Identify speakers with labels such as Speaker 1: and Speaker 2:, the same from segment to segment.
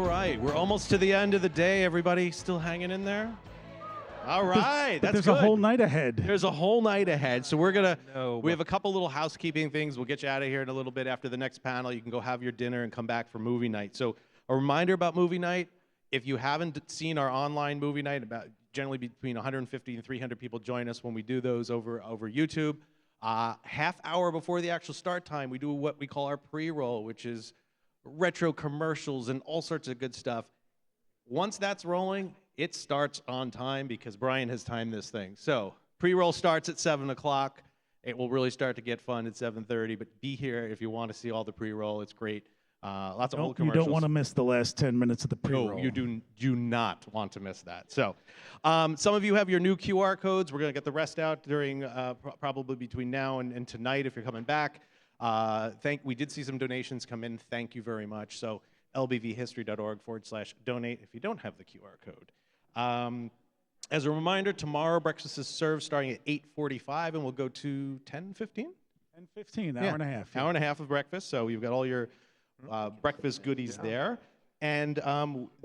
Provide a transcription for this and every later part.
Speaker 1: All right, we're almost to the end of the day. Everybody still hanging in there? All right, that's
Speaker 2: there's
Speaker 1: good.
Speaker 2: a whole night ahead.
Speaker 1: There's a whole night ahead. So we're going to, we have a couple little housekeeping things. We'll get you out of here in a little bit after the next panel. You can go have your dinner and come back for movie night. So a reminder about movie night, if you haven't seen our online movie night, about generally between 150 and 300 people join us when we do those over YouTube. Half hour before the actual start time, we do what we call our pre-roll, which is retro commercials and all sorts of good stuff. Once that's rolling, it starts on time because Brian has timed this thing. So pre-roll starts at 7 o'clock. It will really start to get fun at 7:30, but be here if you want to see all the pre-roll. It's great. Lots of old commercials.
Speaker 2: You don't want to miss the last 10 minutes of the pre-roll.
Speaker 1: No, you do not want to miss that. So some of you have your new QR codes. We're going to get the rest out during probably between now and tonight if you're coming back. We did see some donations come in. Thank you very much. So lbvhistory.org/donate if you don't have the QR code. As a reminder, tomorrow breakfast is served starting at 8:45 and we'll go to 10:15?
Speaker 2: 10:15, hour and a half.
Speaker 1: Hour and a half of breakfast. So you've got all your breakfast goodies there. And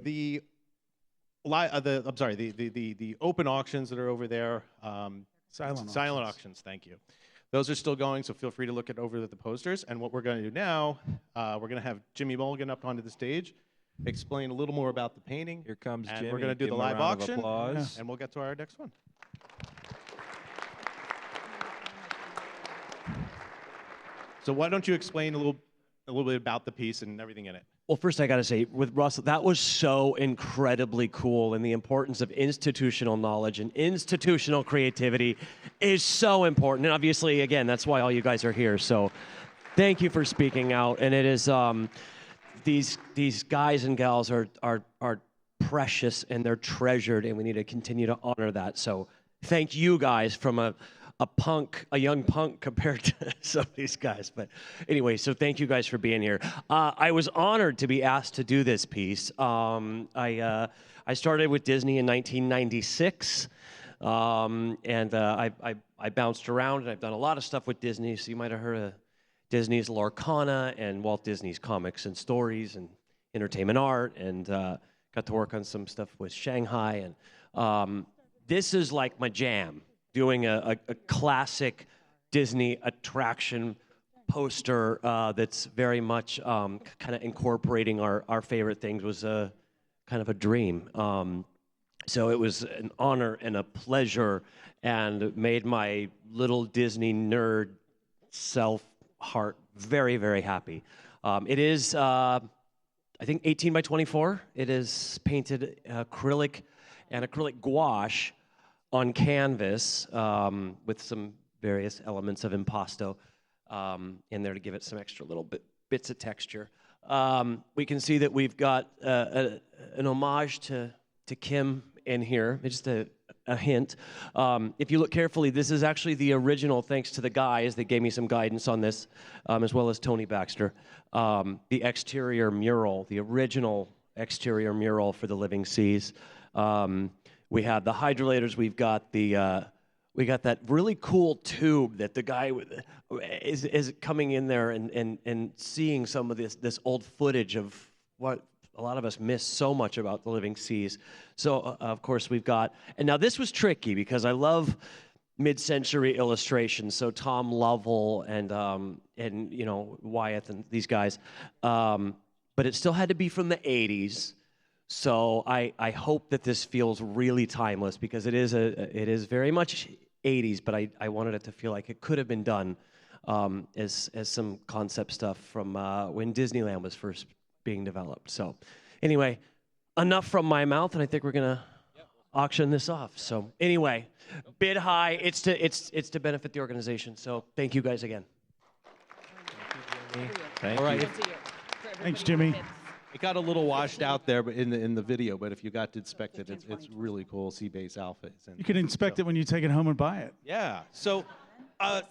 Speaker 1: the open auctions that are over there.
Speaker 2: Silent
Speaker 1: auctions, thank you. Those are still going, so feel free to look over the posters. And what we're going to do now, we're going to have Jimmy Mulligan up onto the stage, explain a little more about the painting.
Speaker 3: Here comes
Speaker 1: and
Speaker 3: Jimmy.
Speaker 1: We're going to do
Speaker 3: Give
Speaker 1: the
Speaker 3: him a
Speaker 1: live
Speaker 3: round of
Speaker 1: auction,
Speaker 3: applause.
Speaker 1: and we'll get to our next one. So why don't you explain a little bit about the piece and everything in it?
Speaker 4: Well, first I got to say, with Russell, that was so incredibly cool, and the importance of institutional knowledge and institutional creativity is so important. And obviously, again, that's why all you guys are here. So thank you for speaking out. And it is, these guys and gals are precious and they're treasured, and we need to continue to honor that. So thank you guys from a young punk compared to some of these guys. But anyway, so thank you guys for being here. I was honored to be asked to do this piece. I started with Disney in 1996, and I bounced around, and I've done a lot of stuff with Disney. So you might have heard of Disney's Lorcana and Walt Disney's Comics and Stories and Entertainment Art, and got to work on some stuff with Shanghai. And this is like my jam. Doing a classic Disney attraction poster that's very much kind of incorporating our favorite things was kind of a dream. So it was an honor and a pleasure, and made my little Disney nerd heart very, very happy. It is, I think, 18 by 24. It is painted acrylic and acrylic gouache on canvas with some various elements of impasto in there to give it some extra little bits of texture. We can see that we've got an homage to Kim in here, just a hint. If you look carefully, this is actually the original, thanks to the guys that gave me some guidance on this, as well as Tony Baxter, the exterior mural, the original exterior mural for the Living Seas. We have the hydrolators. We've got we got that really cool tube that the guy is coming in there and seeing some of this old footage of what a lot of us miss so much about the Living Seas. So of course we've got, and now this was tricky because I love mid-century illustrations. So Tom Lovell and Wyeth and these guys, but it still had to be from the 80s. So I hope that this feels really timeless because it is very much 80s, but I wanted it to feel like it could have been done as some concept stuff from when Disneyland was first being developed. So anyway, enough from my mouth, and I think we're gonna auction this off. So anyway, bid high. It's to benefit the organization. So thank you guys again.
Speaker 3: Thank
Speaker 1: All right.
Speaker 3: you.
Speaker 2: Thanks, Jimmy.
Speaker 1: It got a little washed out there in the video, but if you got to inspect it, it's really cool. Sea-Base outfits.
Speaker 2: You can inspect it when you take it home and buy it.
Speaker 1: Yeah. So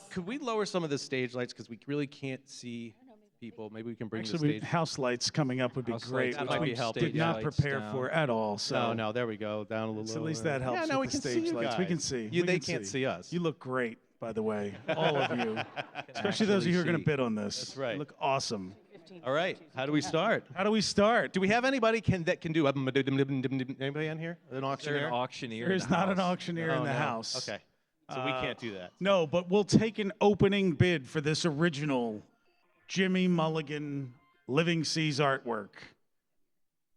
Speaker 1: could we lower some of the stage lights because we really can't see people? Maybe we can bring the
Speaker 2: Actually,
Speaker 1: stage.
Speaker 2: house lights coming up would be
Speaker 3: House
Speaker 2: great.
Speaker 3: lights
Speaker 1: That might
Speaker 2: which
Speaker 1: be
Speaker 2: we
Speaker 1: helpful.
Speaker 2: did not
Speaker 3: Lights
Speaker 2: prepare
Speaker 3: down.
Speaker 2: for at all. So
Speaker 1: No, there we go. Down a little
Speaker 2: so at
Speaker 1: lower.
Speaker 2: least that helps.
Speaker 1: Yeah, no, we
Speaker 2: with the
Speaker 1: can
Speaker 2: stage
Speaker 1: see you
Speaker 2: lights.
Speaker 1: guys.
Speaker 2: We can see.
Speaker 1: They can't see us.
Speaker 2: You look great, by the way, all of you, especially those of you who are going to bid on this.
Speaker 1: That's right.
Speaker 2: You look awesome.
Speaker 1: All right. How do we start?
Speaker 2: How do we start?
Speaker 1: Do we have anybody that can do anybody on here? An auctioneer?
Speaker 3: Auctioneer.
Speaker 2: There's not an auctioneer
Speaker 1: Oh,
Speaker 2: in the
Speaker 1: no.
Speaker 2: house.
Speaker 1: Okay. So we can't do that.
Speaker 2: No, but we'll take an opening bid for this original Jimmy Mulligan Living Seas artwork.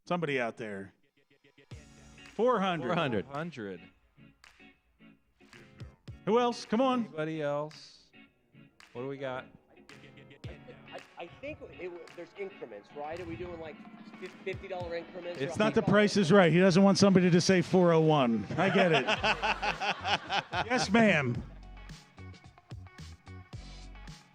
Speaker 2: Somebody out there. 400.
Speaker 1: 400.
Speaker 3: 100.
Speaker 2: Who else? Come on.
Speaker 3: Anybody else? What do we got?
Speaker 4: I think there's increments, right? Are we doing like $50 increments?
Speaker 3: It's
Speaker 2: It's not the price is right. He doesn't want somebody to say 401. I get it. Yes, ma'am.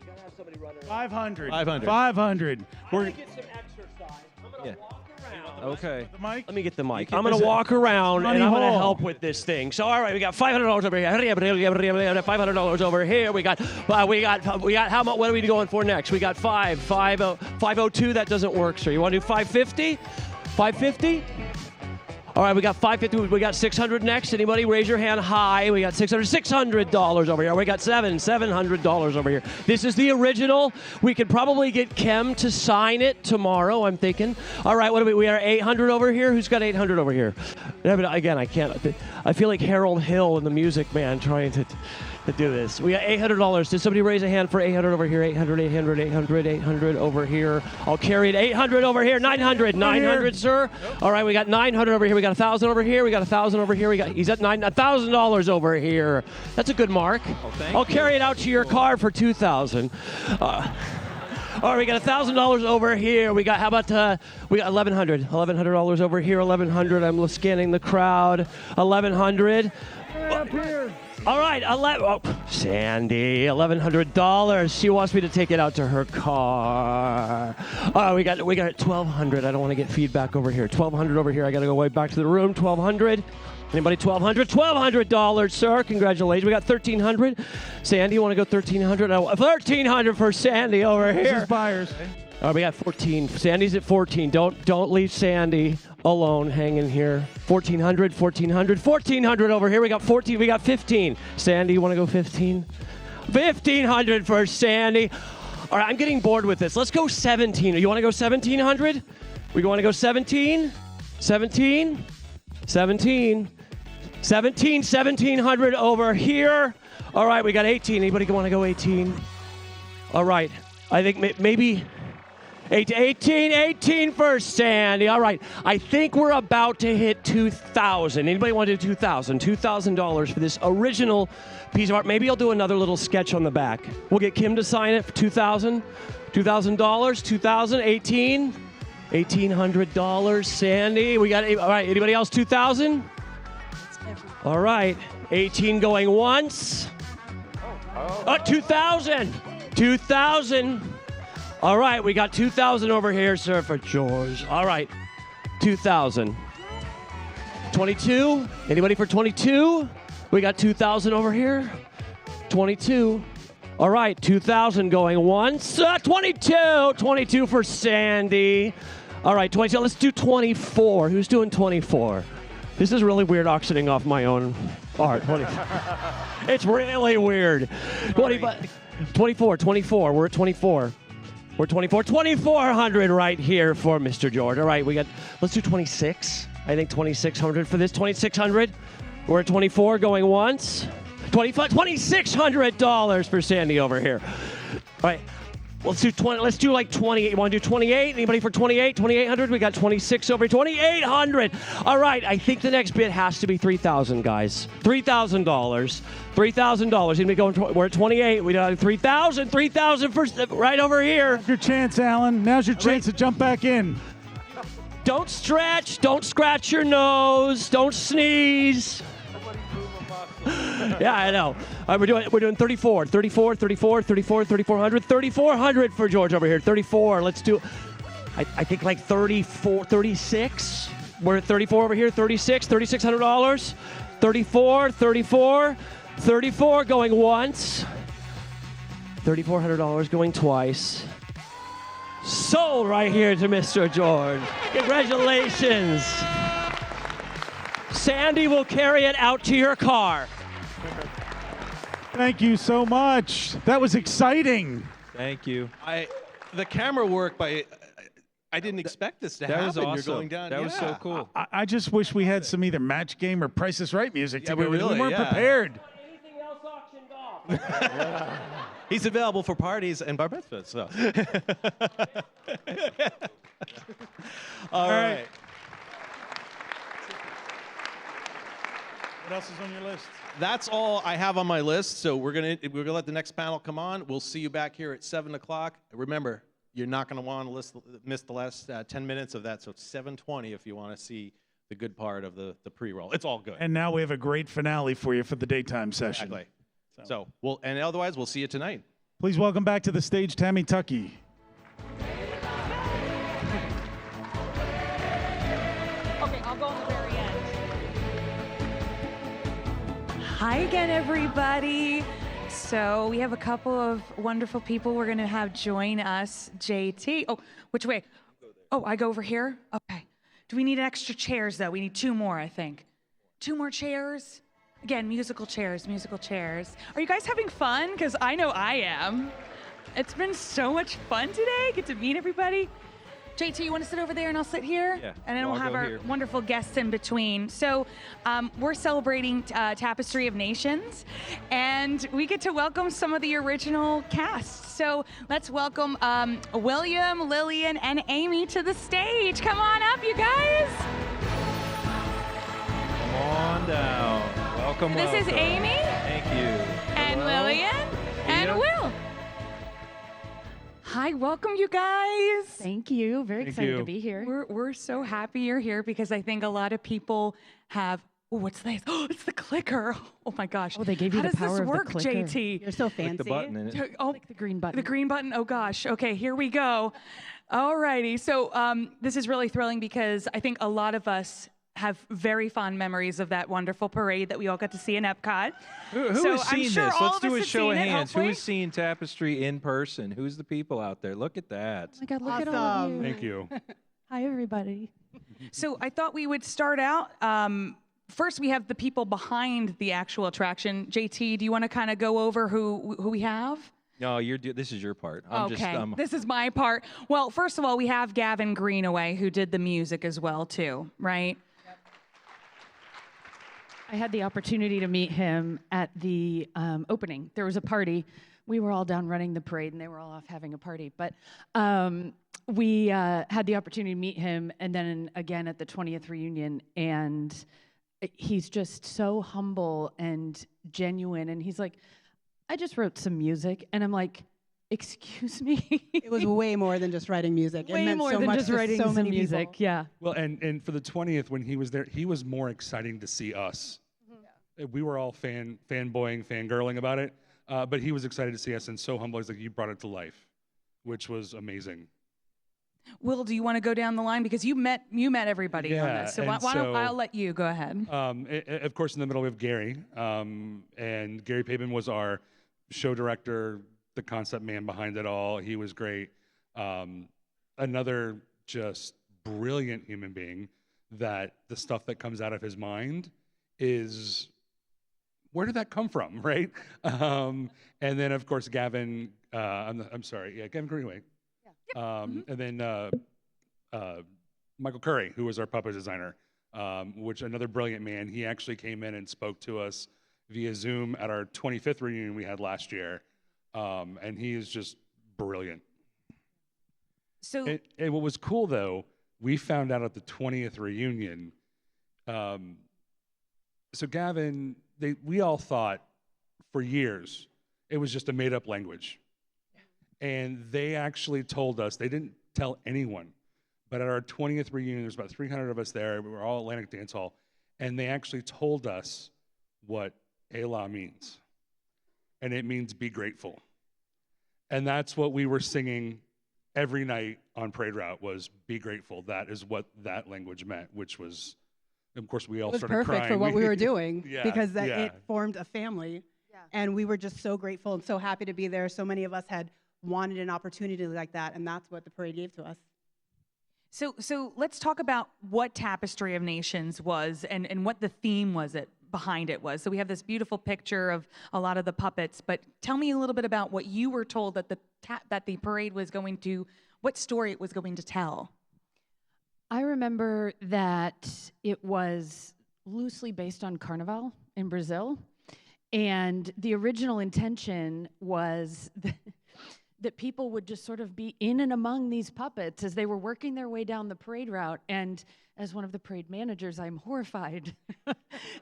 Speaker 4: You gotta have somebody running around.
Speaker 2: 500.
Speaker 1: 500.
Speaker 2: 500. We're
Speaker 4: Get some exercise. I'm gonna
Speaker 3: Yeah.
Speaker 4: walk around.
Speaker 3: Okay.
Speaker 2: the mic.
Speaker 4: Let me get the mic.
Speaker 3: can
Speaker 4: I'm going to
Speaker 3: present-
Speaker 4: walk around
Speaker 2: Money
Speaker 4: and I'm going to
Speaker 2: Hall.
Speaker 4: help with this thing. So, all right, we got $500 over here. $500 over here. We got how much? What are we going for next? We got 502. That doesn't work, sir. You want to do 550? 550? All right, we got 550. We got 600 next. Anybody raise your hand high? We got $600 over here. We got $700 over here. This is the original. We could probably get Kem to sign it tomorrow, I'm thinking. All right, what do we are 800 over here. Who's got 800 over here? Yeah, but again, I can't. I feel like Harold Hill in the Music Man trying to do this. We got $800. Did somebody raise a hand for 800 over here? 800, 800, 800, 800 over here. I'll carry it. 800 over here. 900, 900, sir. All right, we got 900 over here. We got 1,000 over here. We got 1,000 over here. He's at $1,000 over here. That's a good mark.
Speaker 3: thank
Speaker 4: I'll
Speaker 3: you.
Speaker 4: carry it out to your car for 2,000. All right, we got $1,000 over here. We got we got $1,100 over here. 1,100. I'm scanning the crowd. 1,100.
Speaker 2: Up here.
Speaker 4: All right, Sandy, $1,100. She wants me to take it out to her car. We got 1,200. I don't want to get feedback over here. 1,200 over here. I got to go way back to the room. 1,200. Anybody 1,200? $1,200, sir. Congratulations. We got 1,300. Sandy, you want to go 1,300? 1,300 for Sandy over
Speaker 2: This
Speaker 4: here.
Speaker 2: is buyers.
Speaker 4: All right, we got 14. Sandy's at 14. Don't leave Sandy alone hanging here. 1,400, 1,400, 1,400 over here. We got 14. We got 15. Sandy, you want to go 15? 1,500 for Sandy. All right, I'm getting bored with this. Let's go 17. You want to go 1,700? We want to go 17? 17? 17? 1,700 over here. All right, we got 18. Anybody want to go 18? All right, I think maybe 18 for Sandy. All right, I think we're about to hit 2,000. Anybody want to do 2,000? $2,000 for this original piece of art. Maybe I'll do another little sketch on the back. We'll get Kim to sign it for 2,000. $2,000, 2,000, 18. $1,800, Sandy. We got, all right, anybody else 2,000? All right, 18 going once. 2,000. 2,000. All right, we got 2,000 over here, sir, for George. All right, 2,000. 22. Anybody for 22? We got 2,000 over here. 22. All right, 2,000 going once. 22. 22 for Sandy. All right, 22. Let's do 24. Who's doing 24? This is really weird auctioning off my own art. It's really weird. 24. We're at 24. We're 24. 2,400 right here for Mr. George. All right, let's do 26. I think 2,600 for this. 2,600. We're at 24 going once. 25. $2,600 for Sandy over here. All right. Let's do 20. Let's do like 28. You want to do 28? Anybody for 28? 2,800. We got 26 over here. 2,800. All right. I think the next bid has to be 3,000, guys. $3,000. $3,000. Anybody going? We're at 28. We got 3,000. 3,000 for right over here.
Speaker 2: Now's your chance, Alan. Now's your chance to jump back in.
Speaker 4: Don't stretch. Don't scratch your nose. Don't sneeze. Yeah, I know. All right, we're doing 34, 34, 34, 34, 3,400, 3,400 for George over here. 34. Let's do, I think like 34, 36. We're at 34 over here. 36, $3,600. 34, 34, 34 going once. $3,400 going twice. Sold right here to Mr. George. Congratulations. Sandy will carry it out to your car.
Speaker 2: Thank you so much. That was exciting.
Speaker 3: Thank you.
Speaker 1: the camera work by. I didn't expect this to
Speaker 3: That
Speaker 1: happen.
Speaker 3: was awesome.
Speaker 1: You're going down.
Speaker 3: That was so cool.
Speaker 2: I just wish we had some either Match Game or Price is Right music to
Speaker 1: we
Speaker 2: go with.
Speaker 1: really-
Speaker 2: We weren't
Speaker 1: yeah.
Speaker 2: prepared.
Speaker 4: Anything else auctioned off?
Speaker 1: He's available for parties and bar mitzvahs. So. All right.
Speaker 2: What else is on your list?
Speaker 1: That's all I have on my list. So we're gonna let the next panel come on. We'll see you back here at 7 o'clock. Remember, you're not gonna want to miss the last 10 minutes of that. So it's 7:20 if you want to see the good part of the pre-roll. It's all good.
Speaker 2: And now we have a great finale for you for the daytime session.
Speaker 1: Exactly. So otherwise we'll see you tonight.
Speaker 2: Please welcome back to the stage Tammy Tuckey.
Speaker 5: Okay, I'll go on the very end. Hi again, everybody. So we have a couple of wonderful people we're going to have join us. JT. Oh, which way? Oh, I go over here? Okay. Do we need extra chairs, though? We need 2 more, I think. 2 more chairs? Again, musical chairs, musical chairs. Are you guys having fun? Because I know I am. It's been so much fun today. Get to meet everybody. JT, you want to sit over there and I'll sit here?
Speaker 3: Yeah,
Speaker 5: And then
Speaker 3: I'll
Speaker 5: we'll have
Speaker 3: go
Speaker 5: our
Speaker 3: here.
Speaker 5: wonderful guests in between. So we're celebrating Tapestry of Nations, and we get to welcome some of the original cast. So let's welcome William, Lillian, and Amy to the stage. Come on up, you guys.
Speaker 3: Come on down. Welcome.
Speaker 5: This is Amy.
Speaker 3: Thank you.
Speaker 5: And
Speaker 3: Hello.
Speaker 5: Lillian and
Speaker 3: Leah.
Speaker 5: Will. Hi, welcome you guys.
Speaker 6: Thank you. Very excited
Speaker 3: you.
Speaker 6: to be here.
Speaker 5: We're so happy you're here because I think a lot of people have. Oh, what's this? Oh, it's the clicker. Oh my gosh.
Speaker 6: Oh, they gave you
Speaker 5: How
Speaker 6: the power
Speaker 5: does
Speaker 6: of
Speaker 5: this work,
Speaker 6: the clicker.
Speaker 5: JT?
Speaker 6: You're so fancy.
Speaker 3: Click the button in it.
Speaker 5: Oh,
Speaker 6: Click the green button.
Speaker 5: the green button. Oh gosh. Okay, here we go. All righty. So this is really thrilling because I think a lot of us have very fond memories of that wonderful parade that we all got to see in Epcot.
Speaker 3: Who
Speaker 5: So
Speaker 3: has
Speaker 5: I'm
Speaker 3: seen
Speaker 5: sure
Speaker 3: this?
Speaker 5: all
Speaker 3: Let's
Speaker 5: of
Speaker 3: do
Speaker 5: us
Speaker 3: a
Speaker 5: have
Speaker 3: show of
Speaker 5: seen it,
Speaker 3: hands. Who
Speaker 5: hopefully.
Speaker 3: has seen Tapestry in person? Who's the people out there? Look at that.
Speaker 6: Oh my God, look at all of you.
Speaker 2: Thank you.
Speaker 6: Hi, everybody.
Speaker 5: So I thought we would start out. First, we have the people behind the actual attraction. JT, do you want to kind of go over who we have?
Speaker 3: No, this is your part.
Speaker 5: Okay, this is my part. Well, first of all, we have Gavin Greenaway, who did the music as well, too, right?
Speaker 6: I had the opportunity to meet him at the opening. There was a party. We were all down running the parade, and they were all off having a party. But we had the opportunity to meet him, and then again at the 20th reunion. And he's just so humble and genuine. And he's like, I just wrote some music. And I'm like, excuse me?
Speaker 7: It was way more than just writing music. It
Speaker 6: Way
Speaker 7: meant
Speaker 6: more
Speaker 7: so
Speaker 6: than
Speaker 7: much
Speaker 6: just
Speaker 7: to
Speaker 6: writing
Speaker 7: so
Speaker 6: some
Speaker 7: many
Speaker 6: music.
Speaker 7: people.
Speaker 6: Yeah.
Speaker 8: Well, and for the 20th, when he was there, he was more exciting to see us. We were all fanboying, fangirling about it, but he was excited to see us and so humble. He's like, you brought it to life, which was amazing.
Speaker 5: Will, do you want to go down the line? Because you met everybody on
Speaker 8: Yeah,
Speaker 5: this. So
Speaker 8: and
Speaker 5: why don't
Speaker 8: so-
Speaker 5: I'll let you go ahead.
Speaker 8: Of course, in the middle we have Gary, and Gary Pavin was our show director, the concept man behind it all. He was great. Another just brilliant human being that the stuff that comes out of his mind is, where did that come from, right? And then, of course, Gavin, Gavin Greenaway. And then Michael Curry, who was our puppet designer, which another brilliant man. He actually came in and spoke to us via Zoom at our 25th reunion we had last year. And he is just brilliant.
Speaker 5: So
Speaker 8: And what was cool, though, we found out at the 20th reunion, so Gavin, we all thought for years it was just a made-up language. And they actually told us, they didn't tell anyone, but at our 20th reunion, there's about 300 of us there, we were all Atlantic Dance Hall, and they actually told us what Elah means. And it means be grateful. And that's what we were singing every night on Parade Route, was be grateful. That is what that language meant, which was, of course, we all
Speaker 7: It was
Speaker 8: started
Speaker 7: perfect
Speaker 8: crying.
Speaker 7: for what we were doing
Speaker 8: Yeah,
Speaker 7: because
Speaker 8: yeah.
Speaker 7: it formed a family. And we were just so grateful and so happy to be there. So many of us had wanted an opportunity like that, and that's what the parade gave to us.
Speaker 5: So let's talk about what Tapestry of Nations was and what the theme was behind it was. So we have this beautiful picture of a lot of the puppets, but tell me a little bit about what you were told that the parade was going to, what story it was going to tell.
Speaker 6: I remember that it was loosely based on Carnival in Brazil, and the original intention was that people would just sort of be in and among these puppets as they were working their way down the parade route. And as one of the parade managers, I'm horrified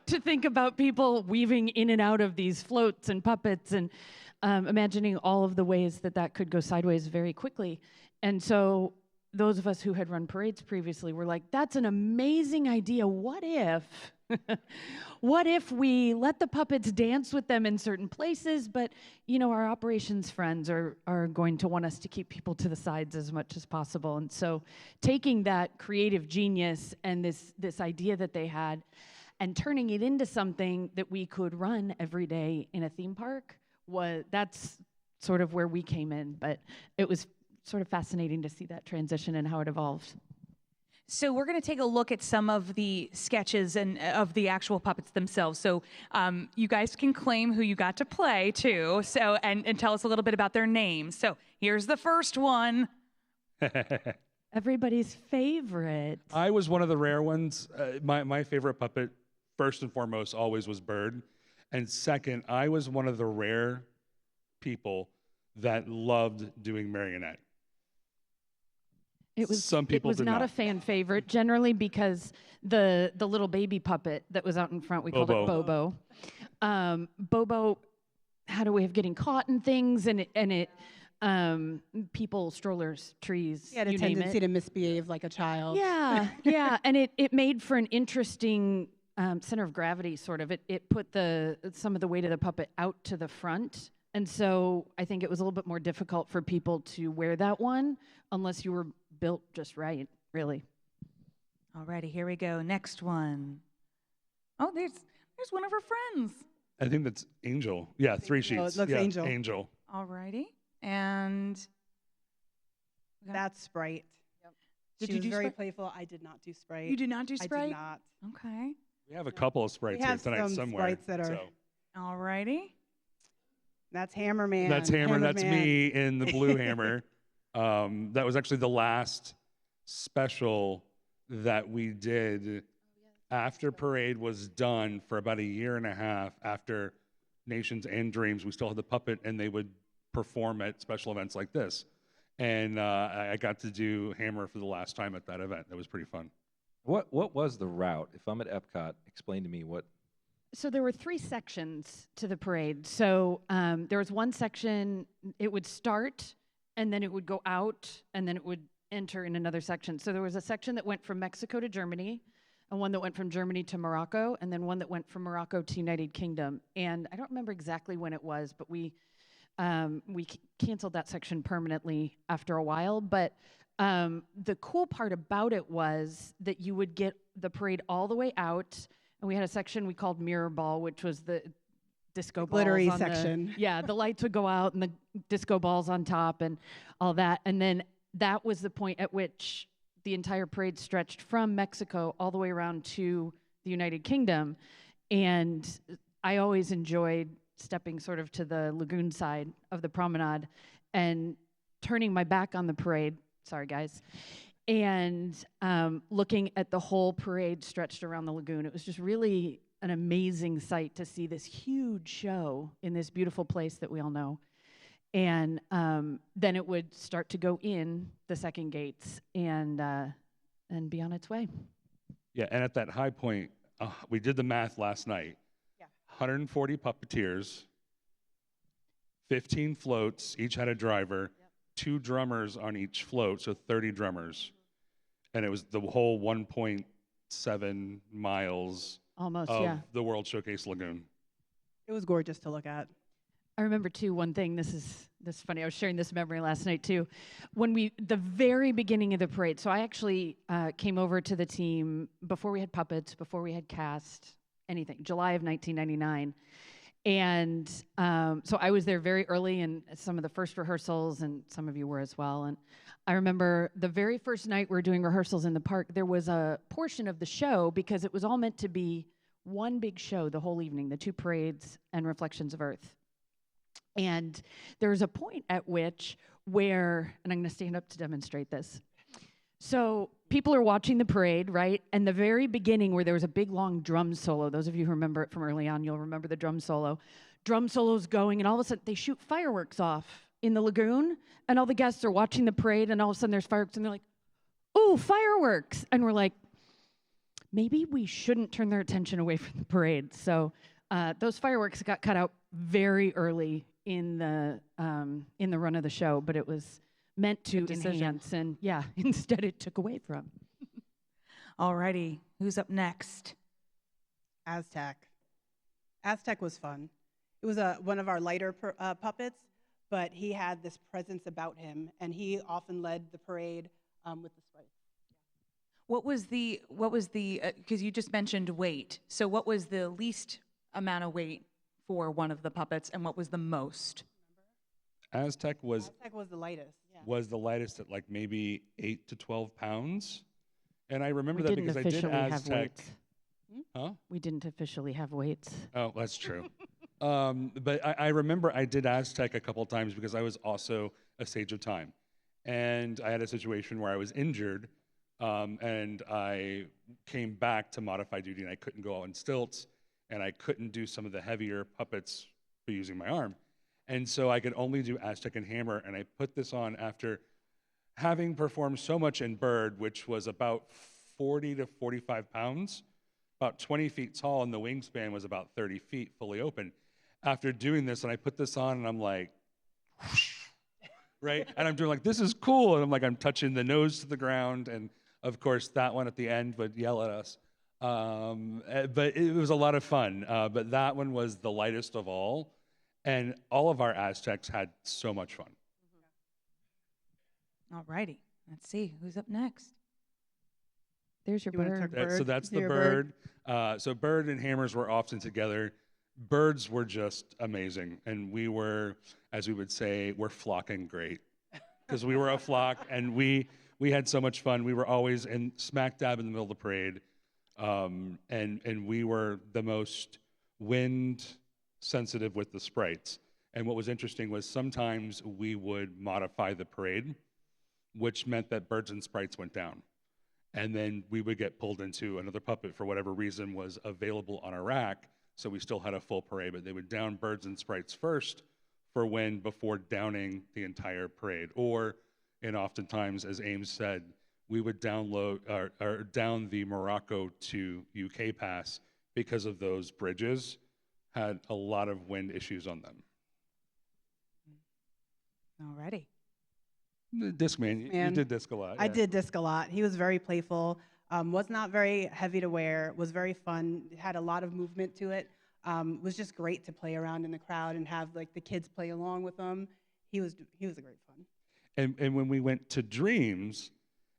Speaker 6: to think about people weaving in and out of these floats and puppets, and imagining all of the ways that could go sideways very quickly. And so those of us who had run parades previously were like, that's an amazing idea. What if we let the puppets dance with them in certain places, but our operations friends are going to want us to keep people to the sides as much as possible. And so taking that creative genius and this idea that they had and turning it into something that we could run every day in a theme park, that's sort of where we came in. But it was sort of fascinating to see that transition and how it evolved.
Speaker 5: So we're going to take a look at some of the sketches and of the actual puppets themselves. So you guys can claim who you got to play too. So and tell us a little bit about their names. So here's the first one.
Speaker 6: Everybody's favorite.
Speaker 8: I was one of the rare ones. My favorite puppet, first and foremost, always was Bird. And second, I was one of the rare people that loved doing Marionette.
Speaker 6: It was
Speaker 8: Some people
Speaker 6: it was
Speaker 8: did
Speaker 6: not a fan favorite, generally because the little baby puppet that was out in front, we called it Bobo. Bobo had a way of getting caught in things, and it people, strollers, trees,
Speaker 7: He had a
Speaker 6: you name
Speaker 7: tendency
Speaker 6: it.
Speaker 7: to misbehave like a child.
Speaker 6: Yeah, and it made for an interesting center of gravity, sort of. It put some of the weight of the puppet out to the front, and so I think it was a little bit more difficult for people to wear that one unless you were built just right, really.
Speaker 5: Alrighty, here we go. Next one. Oh, there's one of her friends.
Speaker 8: I think that's Angel. Yeah, 3 sheets.
Speaker 7: it looks
Speaker 8: yeah,
Speaker 7: Angel.
Speaker 8: Angel.
Speaker 5: Alrighty, and
Speaker 7: That's Sprite.
Speaker 5: Yep.
Speaker 7: She
Speaker 5: Did you
Speaker 7: was
Speaker 5: do
Speaker 7: very
Speaker 5: Sprite?
Speaker 7: playful. I did not do Sprite.
Speaker 5: You did not do Sprite?
Speaker 7: I did not.
Speaker 5: Okay.
Speaker 8: We have a couple of sprites
Speaker 7: We
Speaker 8: here
Speaker 7: have
Speaker 8: tonight
Speaker 7: some
Speaker 8: somewhere.
Speaker 7: Sprites that are-
Speaker 8: so.
Speaker 5: Alrighty.
Speaker 7: That's Hammerman.
Speaker 8: That's Hammer. That's
Speaker 7: Hammerman.
Speaker 8: me in the blue Hammer. That was actually the last special that we did after Parade was done for about a year and a half after Nations and Dreams. We still had the puppet, and they would perform at special events like this. And I got to do Hammer for the last time at that event. That was pretty fun.
Speaker 3: What was the route? If I'm at Epcot, explain to me what.
Speaker 6: So there were 3 sections to the parade. So there was one section, it would start, and then it would go out, and then it would enter in another section. So there was a section that went from Mexico to Germany, and one that went from Germany to Morocco, and then one that went from Morocco to United Kingdom. And I don't remember exactly when it was, but we canceled that section permanently after a while. But the cool part about it was that you would get the parade all the way out, and we had a section we called Mirror Ball, which was the disco balls
Speaker 7: glittery
Speaker 6: on
Speaker 7: section.
Speaker 6: the lights would go out and the disco balls on top and all that. And then that was the point at which the entire parade stretched from Mexico all the way around to the United Kingdom. And I always enjoyed stepping sort of to the Lagoon side of the promenade and turning my back on the parade. Sorry, guys. And looking at the whole parade stretched around the Lagoon. It was just really an amazing sight to see this huge show in this beautiful place that we all know. And then it would start to go in the second gates and be on its way.
Speaker 8: Yeah, and at that high point, we did the math last night.
Speaker 7: Yeah.
Speaker 8: 140 puppeteers, 15 floats, each had a driver, 2 drummers on each float, so 30 drummers. And it was the whole 1.7 miles
Speaker 6: Almost,
Speaker 8: of
Speaker 6: yeah.
Speaker 8: the World Showcase Lagoon.
Speaker 7: It was gorgeous to look at.
Speaker 6: I remember too one thing. This is funny. I was sharing this memory last night too. When the very beginning of the parade. So I actually came over to the team before we had puppets, before we had cast, anything. July of 1999, and so I was there very early in some of the first rehearsals, and some of you were as well. And I remember the very first night we were doing rehearsals in the park. There was a portion of the show because it was all meant to be one big show the whole evening, the two parades and Reflections of Earth. And there's a point at which where, and I'm going to stand up to demonstrate this. So people are watching the parade, right? And the very beginning where there was a big long drum solo, those of you who remember it from early on, you'll remember the drum solo. Drum solo's going, and all of a sudden they shoot fireworks off in the lagoon, and all the guests are watching the parade, and all of a sudden there's fireworks, and they're like, ooh, fireworks. And we're like, maybe we shouldn't turn their attention away from the parade. So those fireworks got cut out very early in the run of the show, but it was meant to enhance, and yeah, instead it took away from.
Speaker 5: Alrighty, who's up next?
Speaker 7: Aztec. Aztec was fun. It was one of our lighter puppets, but he had this presence about him, and he often led the parade with the sprites.
Speaker 5: What was the, because you just mentioned weight. So what was the least amount of weight for one of the puppets, and what was the most?
Speaker 8: Aztec was
Speaker 7: the lightest. Yeah.
Speaker 8: Was the lightest at like maybe 8 to 12 pounds. And I remember
Speaker 6: We
Speaker 8: that
Speaker 6: didn't
Speaker 8: because I did
Speaker 6: officially have
Speaker 8: Aztec.
Speaker 6: weights.
Speaker 8: Huh?
Speaker 6: We didn't officially have weights.
Speaker 8: Oh, that's true. But I remember I did Aztec a couple times because I was also a Sage of Time. And I had a situation where I was injured, and I came back to modify duty, and I couldn't go on stilts, and I couldn't do some of the heavier puppets for using my arm. And so I could only do Aztec and Hammer, and I put this on after having performed so much in Bird, which was about 40 to 45 pounds, about 20 feet tall, and the wingspan was about 30 feet fully open. After doing this, and I put this on, and I'm like, whoosh, right? And I'm doing like, this is cool. And I'm touching the nose to the ground. And of course, that one at the end would yell at us. But it was a lot of fun. But that one was the lightest of all. And all of our Aztecs had so much fun.
Speaker 5: Alrighty, let's see, who's up next?
Speaker 6: There's your
Speaker 7: You wanna
Speaker 6: bird.
Speaker 7: talk bird?
Speaker 8: So that's the
Speaker 7: Your
Speaker 8: bird. So Bird and Hammers were often together. Birds were just amazing. And we were, as we would say, we're flocking great. Because we were a flock, and we had so much fun. We were always in smack dab in the middle of the parade. And we were the most wind sensitive with the sprites. And what was interesting was sometimes we would modify the parade, which meant that birds and sprites went down. And then we would get pulled into another puppet for whatever reason was available on a rack, so we still had a full parade, but they would down birds and sprites first for wind before downing the entire parade. And oftentimes, as Ames said, we would download or down the Morocco to UK pass because of those bridges had a lot of wind issues on them.
Speaker 5: Alrighty.
Speaker 8: Discman, you did disc a lot.
Speaker 7: I did disc a lot. He was very playful, was not very heavy to wear, was very fun, had a lot of movement to it, was just great to play around in the crowd and have like the kids play along with him. He was a great fun.
Speaker 8: And when we went to Dreams,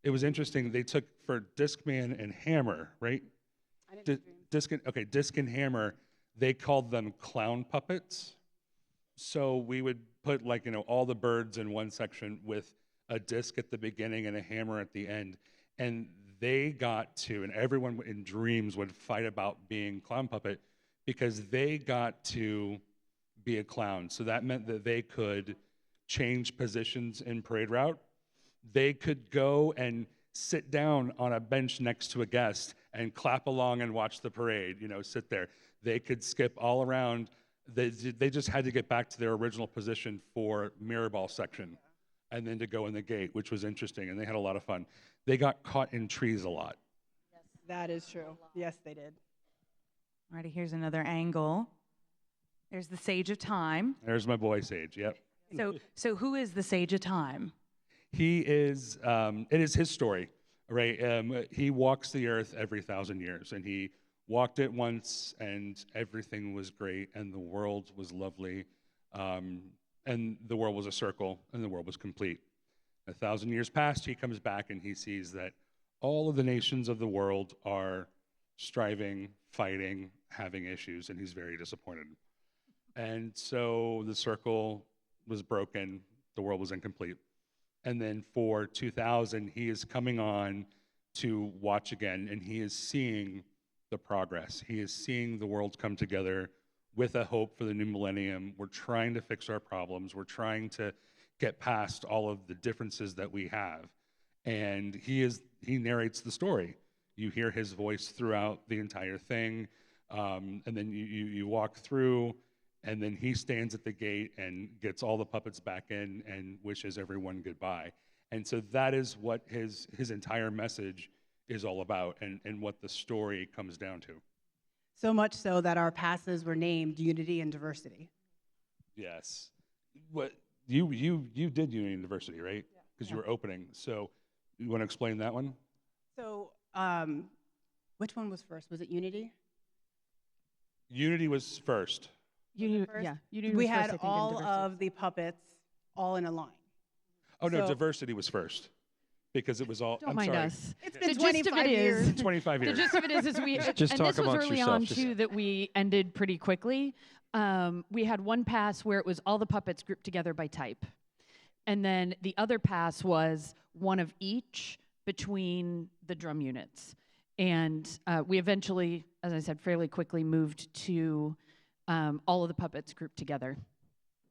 Speaker 8: it was interesting. They took for Discman and Hammer, right?
Speaker 7: I didn't do Dreams.
Speaker 8: Disc and Hammer, they called them clown puppets. So we would put all the birds in one section with a disc at the beginning and a hammer at the end. And they got to, and everyone in Dreams would fight about being clown puppet because they got to be a clown. So that meant that they could change positions in parade route. They could go and sit down on a bench next to a guest and clap along and watch the parade, sit there. They could skip all around. They just had to get back to their original position for mirror ball section and then to go in the gate, which was interesting, and they had a lot of fun. They got caught in trees a lot.
Speaker 7: Yes, that is true. Yes, they did.
Speaker 5: Alrighty, here's another angle. There's the Sage of Time.
Speaker 8: There's my boy Sage, yep.
Speaker 5: So who is the Sage of Time?
Speaker 8: He is, it is his story, right? He walks the earth every 1,000 years, and he walked it once, and everything was great, and the world was lovely, and the world was a circle, and the world was complete. 1,000 years passed, he comes back, and he sees that all of the nations of the world are striving, fighting, having issues, and he's very disappointed. And so the circle was broken, the world was incomplete. And then for 2000, he is coming on to watch again, and he is seeing the progress. He is seeing the world come together with a hope for the new millennium. We're trying to fix our problems. We're trying to get past all of the differences that we have. And he narrates the story. You hear his voice throughout the entire thing. And then you walk through, and then he stands at the gate and gets all the puppets back in and wishes everyone goodbye. And so that is what his entire message is all about, and what the story comes down to.
Speaker 7: So much so that our passes were named Unity and Diversity.
Speaker 8: Yes. What you did Unity and Diversity, right? Because you were opening. So you want to explain that one?
Speaker 7: So which one was first? Was it Unity?
Speaker 8: Unity was first.
Speaker 6: Unity
Speaker 7: We
Speaker 6: was first,
Speaker 7: had
Speaker 6: I think, and
Speaker 7: all
Speaker 6: diversity.
Speaker 7: of the puppets all in a line.
Speaker 8: Oh, no,
Speaker 7: So-
Speaker 8: Diversity was first. Because it was all,
Speaker 6: Don't
Speaker 8: I'm
Speaker 6: mind
Speaker 8: sorry.
Speaker 6: us.
Speaker 7: It's
Speaker 6: The
Speaker 7: been
Speaker 6: gist of
Speaker 7: 25
Speaker 6: it
Speaker 7: years.
Speaker 6: is,
Speaker 8: 25
Speaker 6: the
Speaker 8: years.
Speaker 6: gist of it is we,
Speaker 3: Just
Speaker 6: and
Speaker 3: talk
Speaker 6: this was
Speaker 3: amongst
Speaker 6: early
Speaker 3: yourselves,
Speaker 6: on
Speaker 3: just-
Speaker 6: too, that we ended pretty quickly. We had one pass where it was all the puppets grouped together by type. And then the other pass was one of each between the drum units. And we eventually, as I said, fairly quickly moved to all of the puppets grouped together.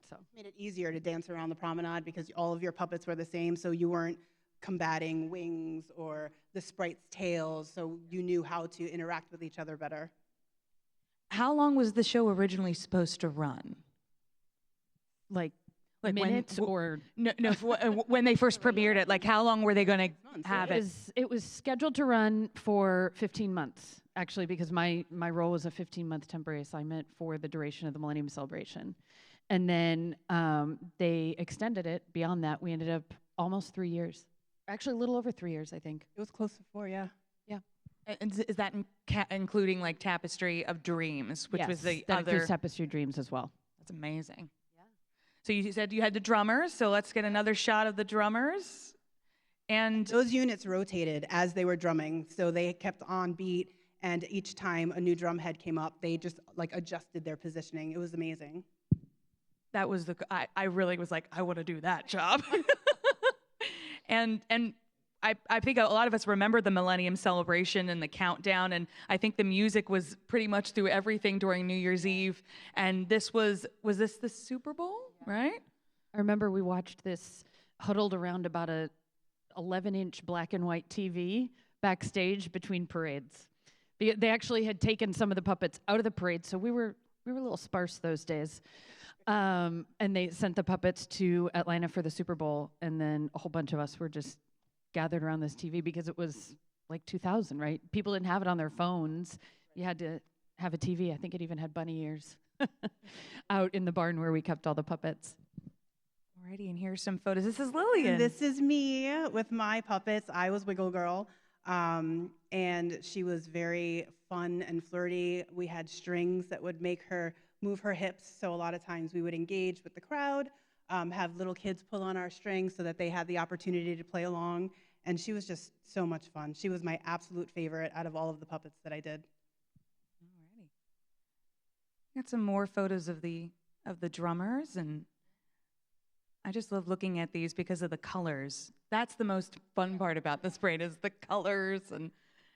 Speaker 6: So
Speaker 7: Made it easier to dance around the promenade because all of your puppets were the same, so you weren't combating wings or the sprite's tails, so you knew how to interact with each other better.
Speaker 5: How long was the show originally supposed to run?
Speaker 6: like
Speaker 5: Like when-
Speaker 6: minutes or
Speaker 5: No, when they first premiered it, like how long were they going to have it?
Speaker 6: it was scheduled to run for 15 months, actually, because my role was a 15-month temporary assignment for the duration of the Millennium Celebration. And then they extended it beyond that. We ended up almost 3 years. Actually, a little over 3 years, I think.
Speaker 7: It was close to 4, yeah.
Speaker 5: And is that including like Tapestry of Dreams, which was the
Speaker 6: that
Speaker 5: other?
Speaker 6: includes Tapestry Dreams as well.
Speaker 5: That's amazing. Yeah. So you said you had the drummers. So let's get another shot of the drummers. And
Speaker 7: Those units rotated as they were drumming, so they kept on beat, and each time a new drum head came up, they just like adjusted their positioning. It was amazing.
Speaker 5: that was I really was like, I want to do that job. and I think a lot of us remember the Millennium Celebration and the countdown, and I think the music was pretty much through everything during New Year's Eve. And this was this the Super Bowl, right?
Speaker 6: I remember we watched this huddled around about a 11-inch black and white TV backstage between parades. They actually had taken some of the puppets out of the parade, so we were a little sparse those days. And they sent the puppets to Atlanta for the Super Bowl, and then a whole bunch of us were just gathered around this TV because it was like 2000, right? People didn't have it on their phones. You had to have a TV. I think it even had bunny ears out in the barn where we kept all the puppets.
Speaker 5: Alrighty, and here's some photos. This is Lillian.
Speaker 7: This is me with my puppets. I was Wiggle Girl, and she was very fun and flirty. We had strings that would make her move her hips, so a lot of times we would engage with the crowd, have little kids pull on our strings so that they had the opportunity to play along, and she was just so much fun. She was my absolute favorite out of all of the puppets that I did.
Speaker 5: Alrighty. Got some more photos of the drummers, and I just love looking at these because of the colors. That's the most fun part about this parade is the colors and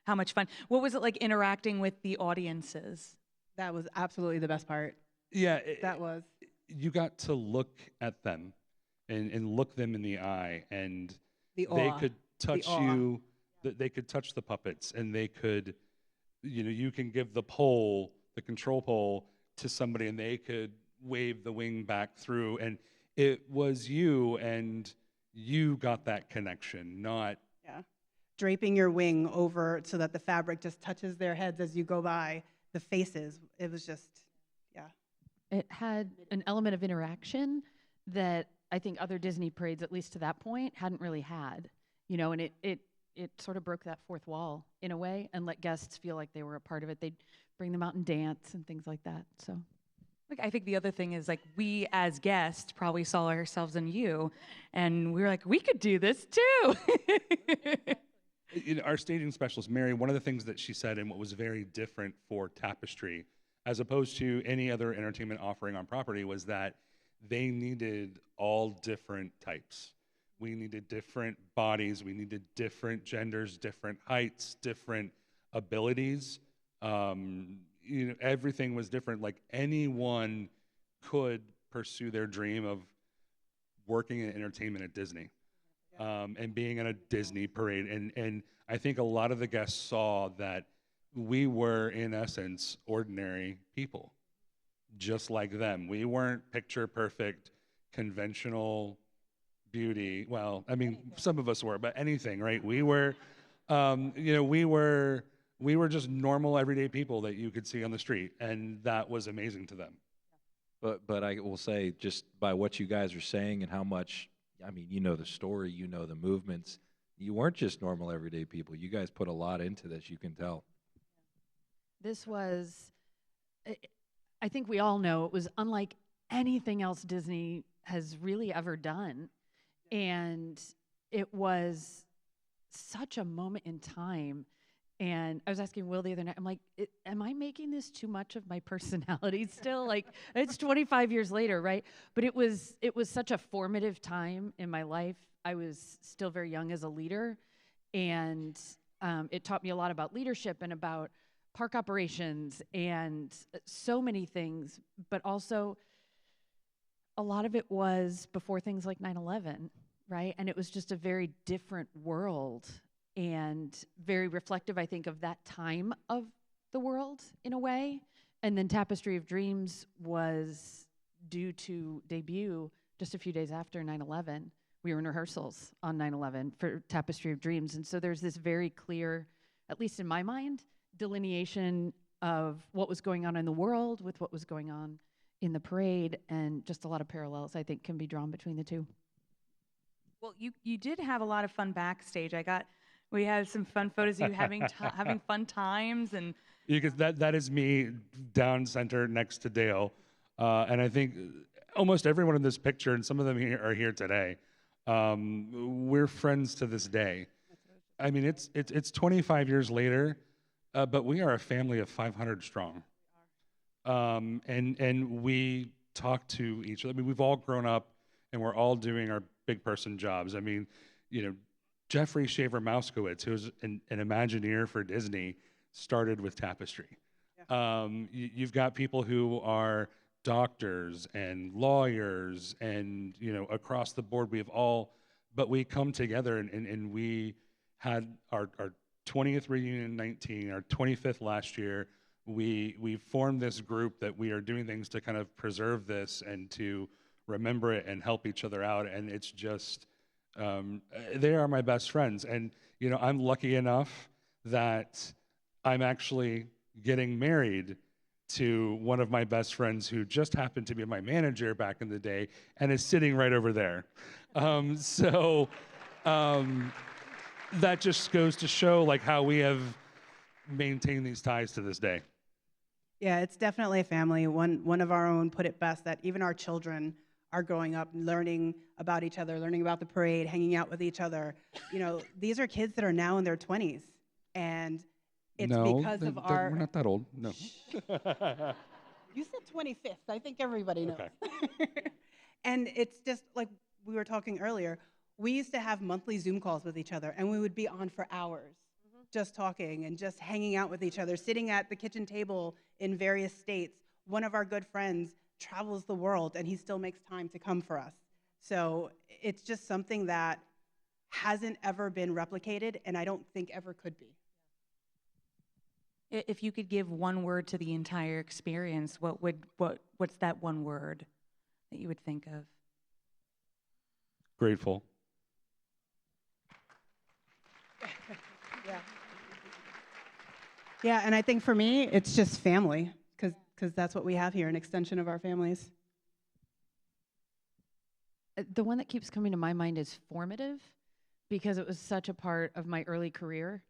Speaker 5: how much fun. What was it like interacting with the audiences?
Speaker 7: That was absolutely the best part.
Speaker 8: Yeah.
Speaker 7: That was.
Speaker 8: You got to look at them and look them in the eye, and
Speaker 7: The
Speaker 8: they
Speaker 7: awe.
Speaker 8: could touch
Speaker 7: awe.
Speaker 8: you. They could touch the puppets, and they could, you can give the pole, the control pole, to somebody, and they could wave the wing back through, and it was you, and you got that connection, not.
Speaker 7: Yeah. Draping your wing over so that the fabric just touches their heads as you go by, the faces. It was just, yeah.
Speaker 6: It had an element of interaction that I think other Disney parades, at least to that point, hadn't really had. And it sort of broke that fourth wall in a way and let guests feel like they were a part of it. They'd bring them out and dance and things like that. So,
Speaker 5: Like, I think the other thing is, like, we as guests probably saw ourselves in you, and we were like, we could do this too.
Speaker 8: Our staging specialist, Mary, one of the things that she said, and what was very different for Tapestry, as opposed to any other entertainment offering on property, was that they needed all different types. We needed different bodies, we needed different genders, different heights, different abilities Everything was different. Like anyone could pursue their dream of working in entertainment at Disney, and being in a Disney parade. And I think a lot of the guests saw that we were, in essence, ordinary people, just like them. We weren't picture perfect, conventional beauty. Well, I mean, some of us were, but anything, right? We were, we were just normal, everyday people that you could see on the street, and that was amazing to them.
Speaker 3: But I will say, just by what you guys are saying and how much, I mean, you know the story, you know the movements. You weren't just normal, everyday people. You guys put a lot into this, you can tell.
Speaker 6: This was, I think we all know, it was unlike anything else Disney has really ever done. And it was such a moment in time. And I was asking Will the other night, I'm like, am I making this too much of my personality still? Like, it's 25 years later, right? But it was such a formative time in my life. I was still very young as a leader, and it taught me a lot about leadership and about park operations and so many things, but also a lot of it was before things like 9/11, right? And it was just a very different world and very reflective, I think, of that time of the world in a way. And then Tapestry of Dreams was due to debut just a few days after 9/11. We were in rehearsals on 9/11 for Tapestry of Dreams. And so there's this very clear, at least in my mind, delineation of what was going on in the world with what was going on in the parade, and just a lot of parallels, I think, can be drawn between the two.
Speaker 5: Well, you did have a lot of fun backstage. We had some fun photos of you having fun times, and
Speaker 8: that is me down center next to Dale, and I think almost everyone in this picture, and some of them are here today. We're friends to this day. I mean, it's 25 years later, but we are a family of 500 strong. And we talk to each other. I mean, we've all grown up, and we're all doing our big person jobs. I mean, Jeffrey Shaver Mouskowitz, who's an Imagineer for Disney, started with Tapestry. Yeah. You've got people who are doctors and lawyers, and across the board, but we come together, and we had our 20th reunion in 19, our 25th last year. We formed this group that we are doing things to kind of preserve this and to remember it and help each other out. And it's just, they are my best friends. And, I'm lucky enough that I'm actually getting married to one of my best friends who just happened to be my manager back in the day and is sitting right over there. That just goes to show like how we have maintained these ties to this day.
Speaker 7: Yeah, it's definitely a family. One of our own put it best that even our children are growing up, learning about each other, learning about the parade, hanging out with each other. These are kids that are now in their 20s, and it's because of our...
Speaker 8: We're not that old, no.
Speaker 7: You said 25th. I think everybody knows.
Speaker 8: Okay.
Speaker 7: And it's just like we were talking earlier, we used to have monthly Zoom calls with each other, and we would be on for hours. Just talking and just hanging out with each other, sitting at the kitchen table in various states. One of our good friends travels the world, and he still makes time to come for us. So it's just something that hasn't ever been replicated, and I don't think ever could be.
Speaker 5: if you could give one word to the entire experience, what's that one word that you would think of?
Speaker 8: Grateful.
Speaker 7: Yeah. Yeah, and I think for me, it's just family, because that's what we have here, an extension of our families.
Speaker 6: The one that keeps coming to my mind is formative, because it was such a part of my early career.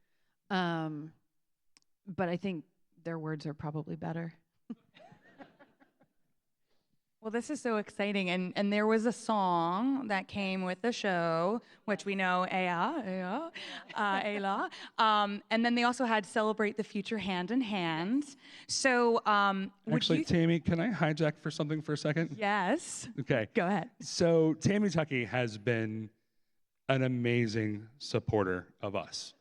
Speaker 6: But I think their words are probably better.
Speaker 5: Well, this is so exciting, and there was a song that came with the show, which we know, Ela, and then they also had Celebrate the Future Hand in Hand. So,
Speaker 8: actually, Tammy, can I hijack for something for a second?
Speaker 5: Yes.
Speaker 8: Okay.
Speaker 5: Go ahead.
Speaker 8: So Tammy Tuckey has been an amazing supporter of us.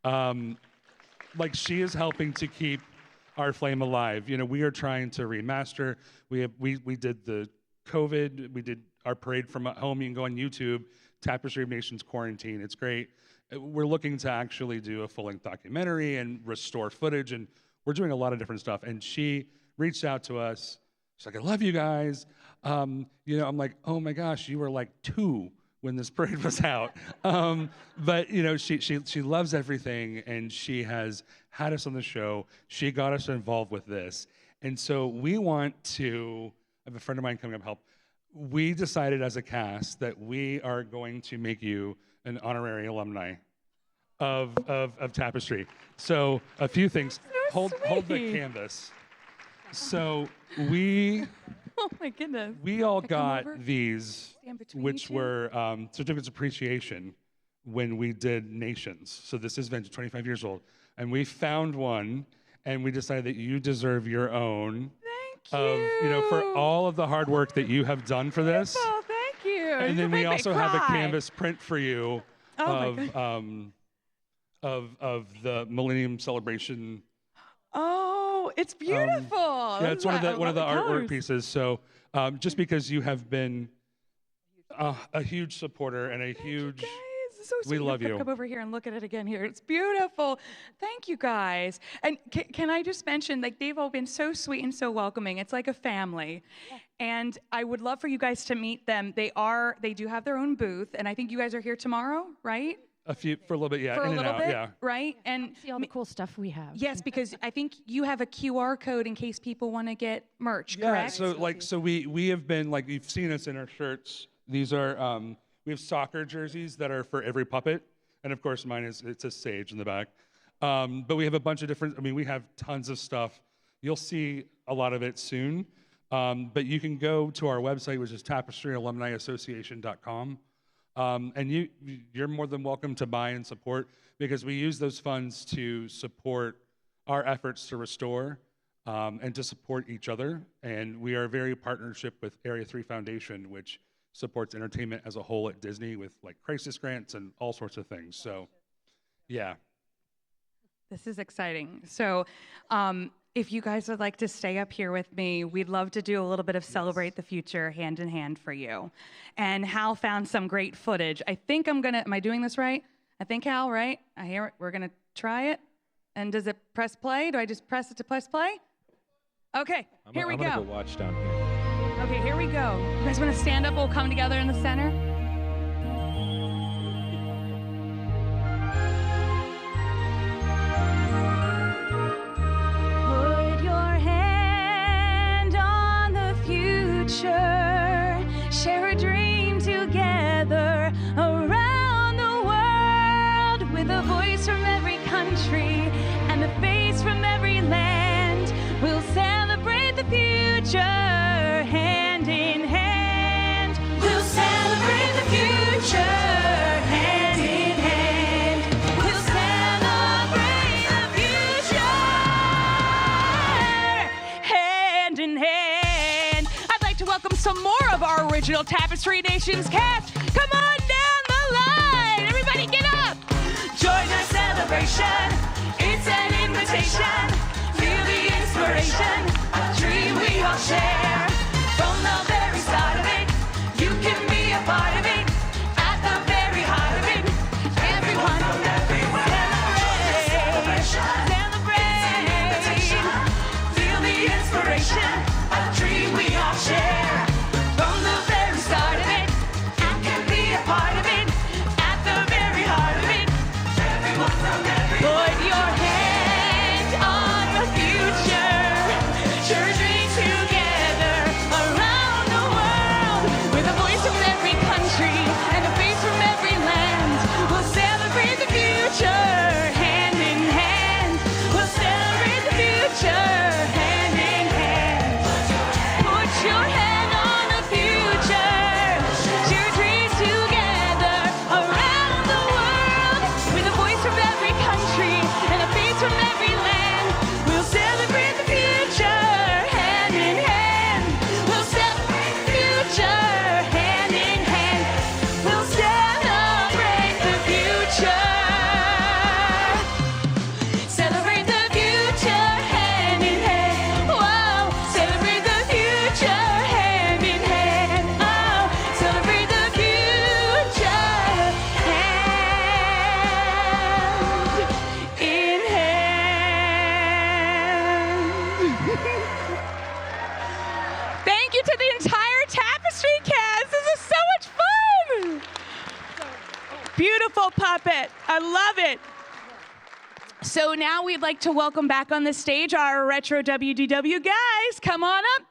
Speaker 8: Like, she is helping to keep our flame alive. You know, we are trying to remaster. We did the COVID. We did our parade from home. You can go on YouTube. Tapestry of Nations Quarantine. It's great. We're looking to actually do a full-length documentary and restore footage, and we're doing a lot of different stuff. And she reached out to us. She's like, I love you guys. You know, I'm like, oh my gosh, you were like 2 when this parade was out. But you know, she loves everything, and she has had us on the show. She got us involved with this. And so we want to, I have a friend of mine coming up help. We decided as a cast that we are going to make you an honorary alumni of Tapestry. So a few things. Hold the canvas. So
Speaker 5: Oh my goodness.
Speaker 8: we all
Speaker 5: Can I come
Speaker 8: got
Speaker 5: over?
Speaker 8: these,
Speaker 5: Stand between
Speaker 8: which
Speaker 5: you two?
Speaker 8: were certificates of appreciation when we did Nations. So this is vintage, 25 years old. And we found one, and we decided that you deserve your own.
Speaker 5: Thank you.
Speaker 8: You know, for all of the hard work that you have done for this.
Speaker 5: Oh, thank you.
Speaker 8: And
Speaker 5: You
Speaker 8: then we
Speaker 5: make me
Speaker 8: also have a
Speaker 5: cry.
Speaker 8: canvas print for you
Speaker 5: Oh my
Speaker 8: of the Millennium Celebration.
Speaker 5: Oh, it's beautiful.
Speaker 8: Yeah, it's one of the artwork
Speaker 5: colors.
Speaker 8: pieces. So just because you have been a huge supporter and a huge.
Speaker 5: Guys, it's so sweet.
Speaker 8: We love
Speaker 5: Come-
Speaker 8: you.
Speaker 5: Come over here and look at it again here. It's beautiful. Thank you guys. And can I just mention, like, they've all been so sweet and so welcoming. It's like a family. And I would love for you guys to meet them. They do have their own booth, and I think you guys are here tomorrow, right?
Speaker 8: For a little bit, yeah,
Speaker 5: For
Speaker 8: in
Speaker 5: a
Speaker 8: and
Speaker 5: little
Speaker 8: out,
Speaker 5: bit,
Speaker 8: yeah.
Speaker 5: right? And
Speaker 6: See all the cool stuff we have.
Speaker 5: yes, because I think you have a QR code in case people want to get merch,
Speaker 8: Yeah,
Speaker 5: correct?
Speaker 8: so we have been, like, you've seen us in our shirts. These are we have soccer jerseys that are for every puppet, and of course mine it's a sage in the back. But we have a bunch of different. I mean, we have tons of stuff. You'll see a lot of it soon. But you can go to our website, which is tapestryalumniassociation.com. And you're more than welcome to buy and support, because we use those funds to support our efforts to restore and to support each other. And we are very partnership with Area 3 Foundation, which supports entertainment as a whole at Disney with like crisis grants and all sorts of things. So, yeah.
Speaker 5: This is exciting. So, if you guys would like to stay up here with me, we'd love to do a little bit of Celebrate the Future hand in hand for you. And Hal found some great footage. I think am I doing this right? I think Hal, right? I hear it. We're gonna try it. And does it press play? Do I just press it to press play? Okay, here we
Speaker 3: I'm
Speaker 5: go.
Speaker 3: gonna go watch down here.
Speaker 5: Okay, here we go. You guys wanna stand up? We'll come together in the center. Put your hand on the future. Share a dream together around the world, with a voice from every country and a face from every land. We'll celebrate the future hand in hand. We'll celebrate the future hand in hand. We'll celebrate the future hand in hand. I'd like to welcome some more of our original Tapestry Nations cast. Come on down the line. Everybody get up. Join our celebration. It's an invitation. Feel the inspiration. A dream we all share. From the very start of it, you can be a part of it. At the very heart of it, everyone from everywhere. Celebrate. Feel the inspiration. A dream we all share. From the very start of it, you can be a part of it. At the very heart of it, everyone from everywhere. Put your hand on the future. Share a dream together beautiful puppet. I love it. So now we'd like to welcome back on the stage our retro WDW guys. Come on up.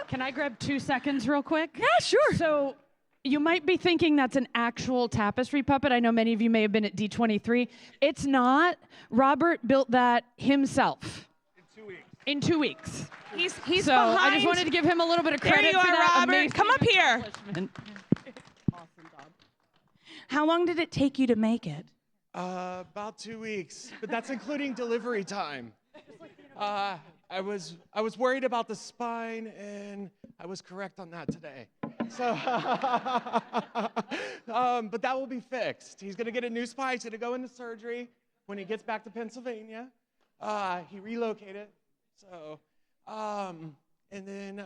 Speaker 6: Can I grab 2 seconds real quick?
Speaker 5: Yeah, sure.
Speaker 6: So you might be thinking that's an actual Tapestry puppet. I know many of you may have been at D23. It's not. Robert built that himself. In 2 weeks.
Speaker 5: He's
Speaker 6: So
Speaker 5: behind.
Speaker 6: I just wanted to give him a little bit of
Speaker 5: There
Speaker 6: credit
Speaker 5: you
Speaker 6: for
Speaker 5: are,
Speaker 6: that
Speaker 5: Robert.
Speaker 6: amazing
Speaker 5: Come up here.
Speaker 6: accomplishment.
Speaker 5: How long did it take you to make it?
Speaker 9: About 2 weeks, but that's including delivery time. I was worried about the spine, and I was correct on that today. So, but that will be fixed. He's gonna get a new spine. He's gonna go into surgery when he gets back to Pennsylvania. He relocated, so, and then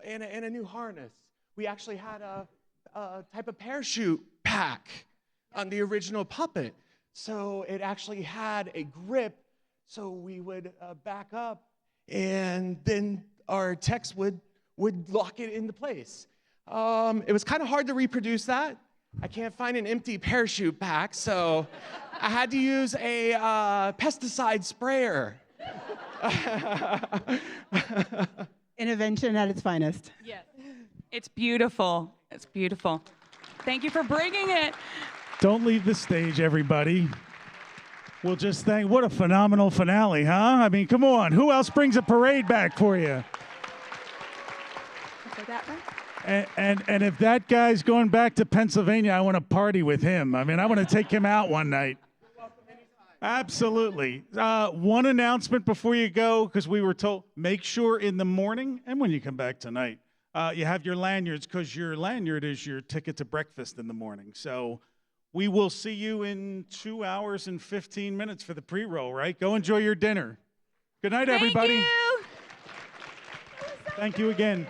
Speaker 9: and a new harness. We actually had a type of parachute pack on the original puppet. So it actually had a grip, so we would back up, and then our techs would lock it into place. It was kind of hard to reproduce that. I can't find an empty parachute pack, so I had to use a pesticide sprayer.
Speaker 7: Intervention at its finest.
Speaker 5: Yes. It's beautiful. It's beautiful. Thank you for bringing it.
Speaker 2: Don't leave the stage, everybody. We'll just thank, what a phenomenal finale, huh? I mean, come on. Who else brings a parade back for you? And if that guy's going back to Pennsylvania, I want to party with him. I mean, I want to take him out one night. Absolutely. One announcement before you go, because we were told, make sure in the morning and when you come back tonight, you have your lanyards, because your lanyard is your ticket to breakfast in the morning. So we will see you in 2 hours and 15 minutes for the pre-roll, right? Go enjoy your dinner. Good night, everybody.
Speaker 5: Thank you.
Speaker 2: Thank you again.